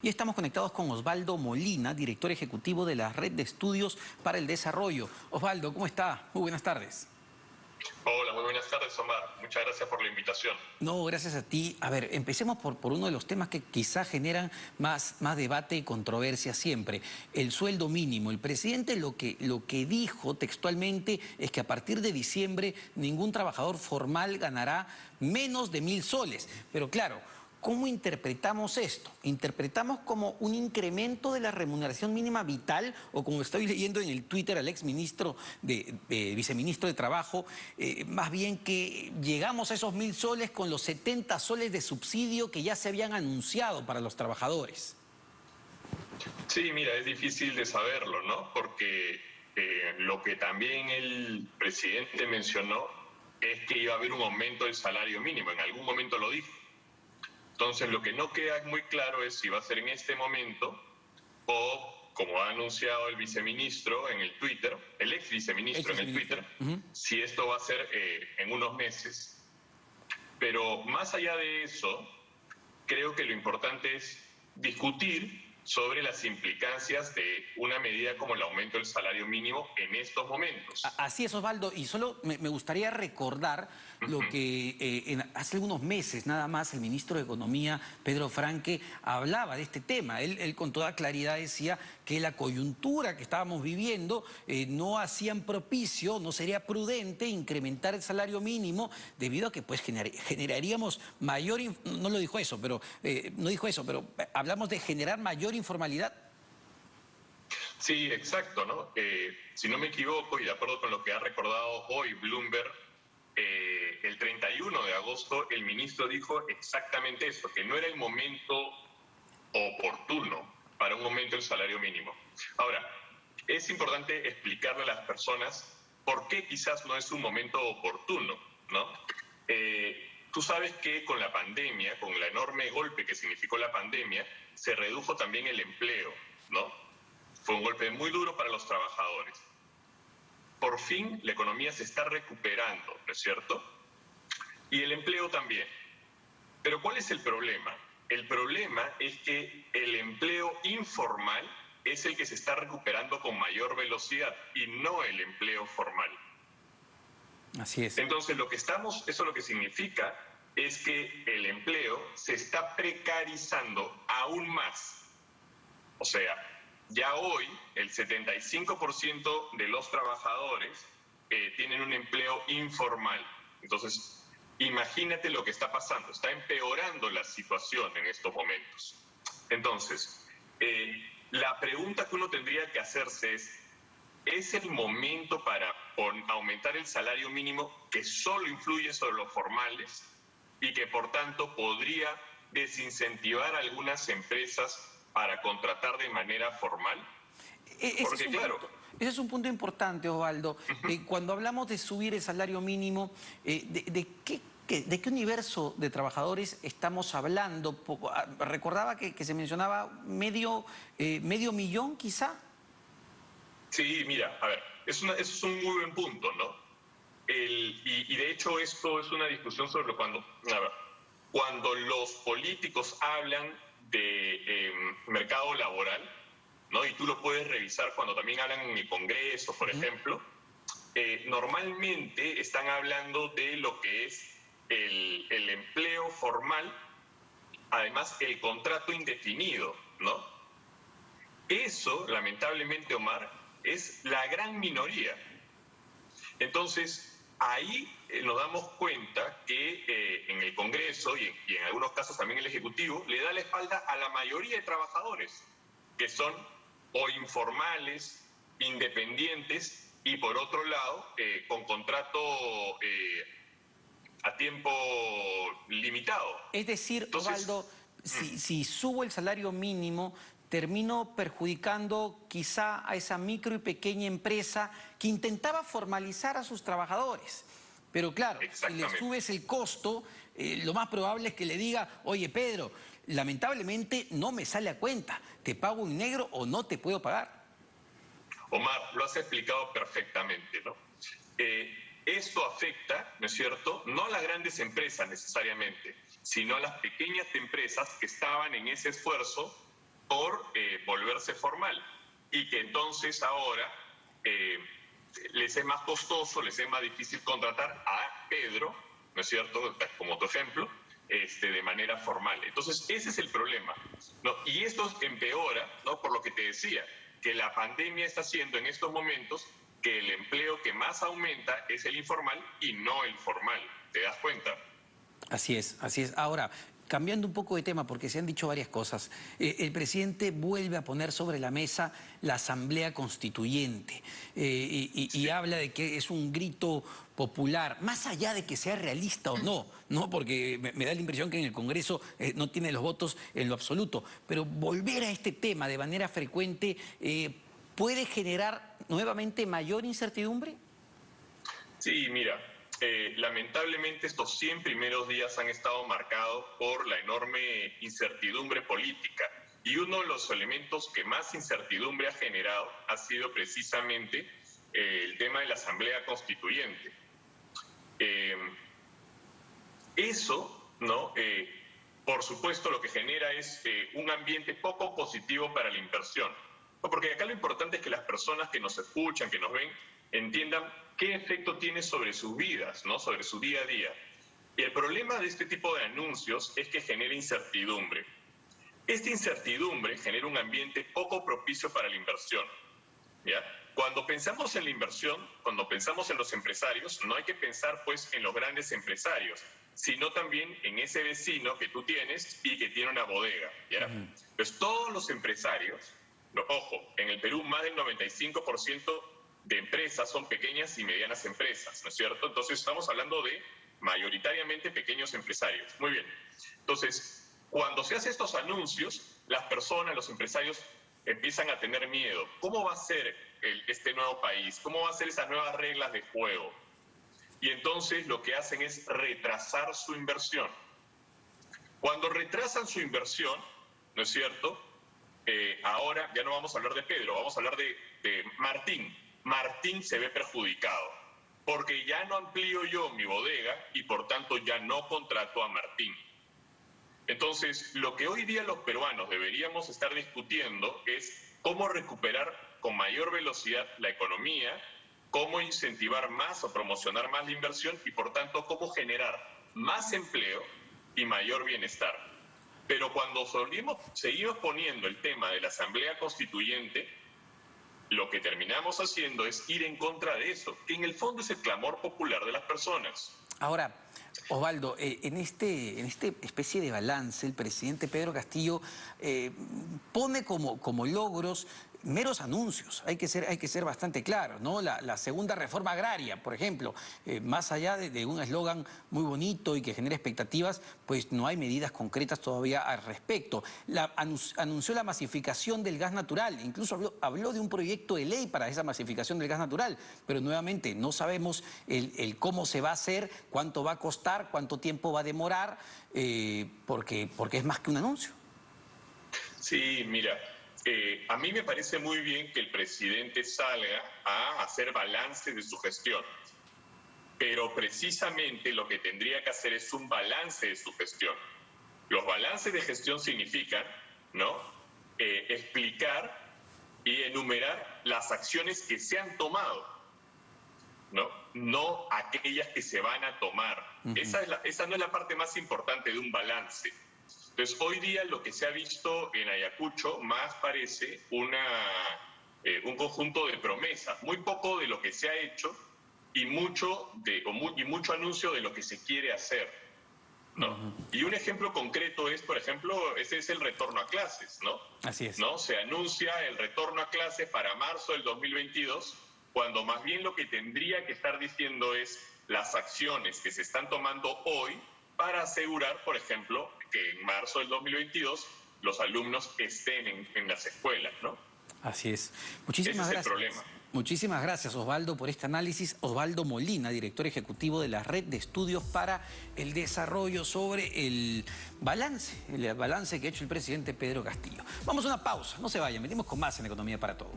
Y estamos conectados con Osvaldo Molina, director ejecutivo de la Red de Estudios para el Desarrollo. Osvaldo, ¿cómo está? Muy buenas tardes. Hola, muy buenas tardes, Omar. Muchas gracias por la invitación. No, gracias a ti. A ver, empecemos por uno de los temas que quizás generan más debate y controversia siempre. El sueldo mínimo. El presidente lo que dijo textualmente es que a partir de diciembre ningún trabajador formal ganará menos de 1.000 soles. Pero claro, ¿cómo interpretamos esto? ¿Interpretamos como un incremento de la remuneración mínima vital o, como estoy leyendo en el Twitter al exministro viceministro de Trabajo, más bien que llegamos a esos 1.000 soles con los 70 soles de subsidio que ya se habían anunciado para los trabajadores? Sí, mira, es difícil de saberlo, ¿no? Porque lo que también el presidente mencionó es que iba a haber un aumento del salario mínimo. En algún momento lo dijo. Entonces, lo que no queda muy claro es si va a ser en este momento o, como ha anunciado el viceministro en el Twitter, el ex viceministro en el Twitter, si esto va a ser en unos meses. Pero más allá de eso, creo que lo importante es discutir sobre las implicancias de una medida como el aumento del salario mínimo en estos momentos. Así es, Osvaldo, y solo me gustaría recordar lo que hace algunos meses nada más el ministro de Economía, Pedro Franque, hablaba de este tema. Él con toda claridad decía que la coyuntura que estábamos viviendo no hacían propicio, no sería prudente incrementar el salario mínimo debido a que pues generaríamos mayor, no lo dijo eso, pero no dijo eso, pero hablamos de generar mayor informalidad. Sí, exacto, ¿no? Si no me equivoco, y de acuerdo con lo que ha recordado hoy Bloomberg, el 31 de agosto el ministro dijo exactamente eso, que no era el momento oportuno para un aumento del salario mínimo. Ahora, es importante explicarle a las personas por qué quizás no es un momento oportuno, ¿no? Tú sabes que con la pandemia, con el enorme golpe que significó la pandemia, se redujo también el empleo, ¿no? Fue un golpe muy duro para los trabajadores. Por fin la economía se está recuperando, ¿no es cierto? Y el empleo también. Pero ¿cuál es el problema? El problema es que el empleo informal es el que se está recuperando con mayor velocidad y no el empleo formal. Así es. Entonces, eso lo que significa es que el empleo se está precarizando aún más. O sea, ya hoy el 75% de los trabajadores tienen un empleo informal. Entonces, imagínate lo que está pasando. Está empeorando la situación en estos momentos. Entonces, la pregunta que uno tendría que hacerse ¿es el momento para aumentar el salario mínimo que solo influye sobre los formales y que por tanto podría desincentivar a algunas empresas para contratar de manera formal? Porque claro... Ese es un punto importante, Osvaldo. Cuando hablamos de subir el salario mínimo, ¿de qué universo de trabajadores estamos hablando? Recordaba que se mencionaba medio millón, quizá. Sí, mira, a ver, eso es un muy buen punto, ¿no? Y de hecho esto es una discusión sobre cuando los políticos hablan de mercado laboral, ¿no? Y tú lo puedes revisar cuando también hablan en el Congreso, por ejemplo, normalmente están hablando de lo que es el empleo formal, además el contrato indefinido, ¿no? Eso, lamentablemente, Omar, es la gran minoría. Entonces, ahí nos damos cuenta que en el Congreso y en algunos casos también el Ejecutivo le da la espalda a la mayoría de trabajadores, que son o informales, independientes y por otro lado con contrato a tiempo limitado. Es decir, entonces, Osvaldo, si subo el salario mínimo, termino perjudicando quizá a esa micro y pequeña empresa que intentaba formalizar a sus trabajadores. Pero claro, si le subes el costo, lo más probable es que le diga, oye Pedro, lamentablemente no me sale a cuenta, te pago en negro o no te puedo pagar. Omar, lo has explicado perfectamente, ¿no? Esto afecta, ¿no es cierto?, no a las grandes empresas necesariamente, sino a las pequeñas empresas que estaban en ese esfuerzo por volverse formal y que entonces ahora les es más costoso, les es más difícil contratar a Pedro, ¿no es cierto?, como tu ejemplo, de manera formal. Entonces, ese es el problema, ¿no? Y esto empeora, ¿no?, por lo que te decía, que la pandemia está haciendo en estos momentos que el empleo que más aumenta es el informal y no el formal. ¿Te das cuenta? Así es, así es. Ahora, cambiando un poco de tema, porque se han dicho varias cosas, el presidente vuelve a poner sobre la mesa la Asamblea Constituyente y habla de que es un grito popular, más allá de que sea realista o no, ¿no? Porque me da la impresión que en el Congreso no tiene los votos en lo absoluto, pero volver a este tema de manera frecuente puede generar nuevamente mayor incertidumbre. Sí, mira, lamentablemente estos 100 primeros días han estado marcados por la enorme incertidumbre política y uno de los elementos que más incertidumbre ha generado ha sido precisamente el tema de la Asamblea Constituyente. Eso, ¿no? Por supuesto, lo que genera es un ambiente poco positivo para la inversión. Porque acá lo importante es que las personas que nos escuchan, que nos ven, entiendan qué efecto tiene sobre sus vidas, ¿no?, sobre su día a día. Y el problema de este tipo de anuncios es que genera incertidumbre. Esta incertidumbre genera un ambiente poco propicio para la inversión, ¿ya? Cuando pensamos en la inversión, cuando pensamos en los empresarios, no hay que pensar pues en los grandes empresarios, sino también en ese vecino que tú tienes y que tiene una bodega, ¿ya? Pues todos los empresarios, ojo, en el Perú más del 95% de empresas son pequeñas y medianas empresas, ¿no es cierto? Entonces estamos hablando de mayoritariamente pequeños empresarios. Muy bien. Entonces, cuando se hacen estos anuncios, las personas, los empresarios empiezan a tener miedo. ¿Cómo va a ser este nuevo país? ¿Cómo van a ser esas nuevas reglas de juego? Y entonces lo que hacen es retrasar su inversión. Cuando retrasan su inversión, ¿no es cierto?, ahora ya no vamos a hablar de Pedro, vamos a hablar de Martín. Martín se ve perjudicado, porque ya no amplío yo mi bodega y por tanto ya no contrato a Martín. Entonces, lo que hoy día los peruanos deberíamos estar discutiendo es cómo recuperar con mayor velocidad la economía, cómo incentivar más o promocionar más la inversión y por tanto cómo generar más empleo y mayor bienestar. Pero cuando seguimos poniendo el tema de la Asamblea Constituyente, lo que terminamos haciendo es ir en contra de eso, que en el fondo es el clamor popular de las personas. Ahora, Osvaldo, en este especie de balance, el presidente Pedro Castillo pone como logros meros anuncios. Hay que ser bastante claros, ¿no? La segunda reforma agraria, por ejemplo, más allá de un eslogan muy bonito y que genera expectativas, pues no hay medidas concretas todavía al respecto. Anunció la masificación del gas natural, incluso habló de un proyecto de ley para esa masificación del gas natural, pero nuevamente no sabemos el cómo se va a hacer, cuánto va a costar, cuánto tiempo va a demorar, porque es más que un anuncio. Sí, mira, a mí me parece muy bien que el presidente salga a hacer balance de su gestión, pero precisamente lo que tendría que hacer es un balance de su gestión. Los balances de gestión significan, ¿no?, explicar y enumerar las acciones que se han tomado, no aquellas que se van a tomar. Esa no es la parte más importante de un balance. Entonces, hoy día lo que se ha visto en Ayacucho más parece un conjunto de promesas, muy poco de lo que se ha hecho y mucho anuncio de lo que se quiere hacer, ¿no? Y un ejemplo concreto es, por ejemplo, ese es el retorno a clases, ¿no? Así es. ¿No? Se anuncia el retorno a clases para marzo del 2022, cuando más bien lo que tendría que estar diciendo es las acciones que se están tomando hoy para asegurar, por ejemplo, que en marzo del 2022 los alumnos estén en las escuelas, ¿no? Así es. Muchísimas gracias. Ese es el problema. Muchísimas gracias, Osvaldo, por este análisis. Osvaldo Molina, director ejecutivo de la Red de Estudios para el Desarrollo, sobre el balance que ha hecho el presidente Pedro Castillo. Vamos a una pausa, no se vayan, venimos con más en Economía para Todos.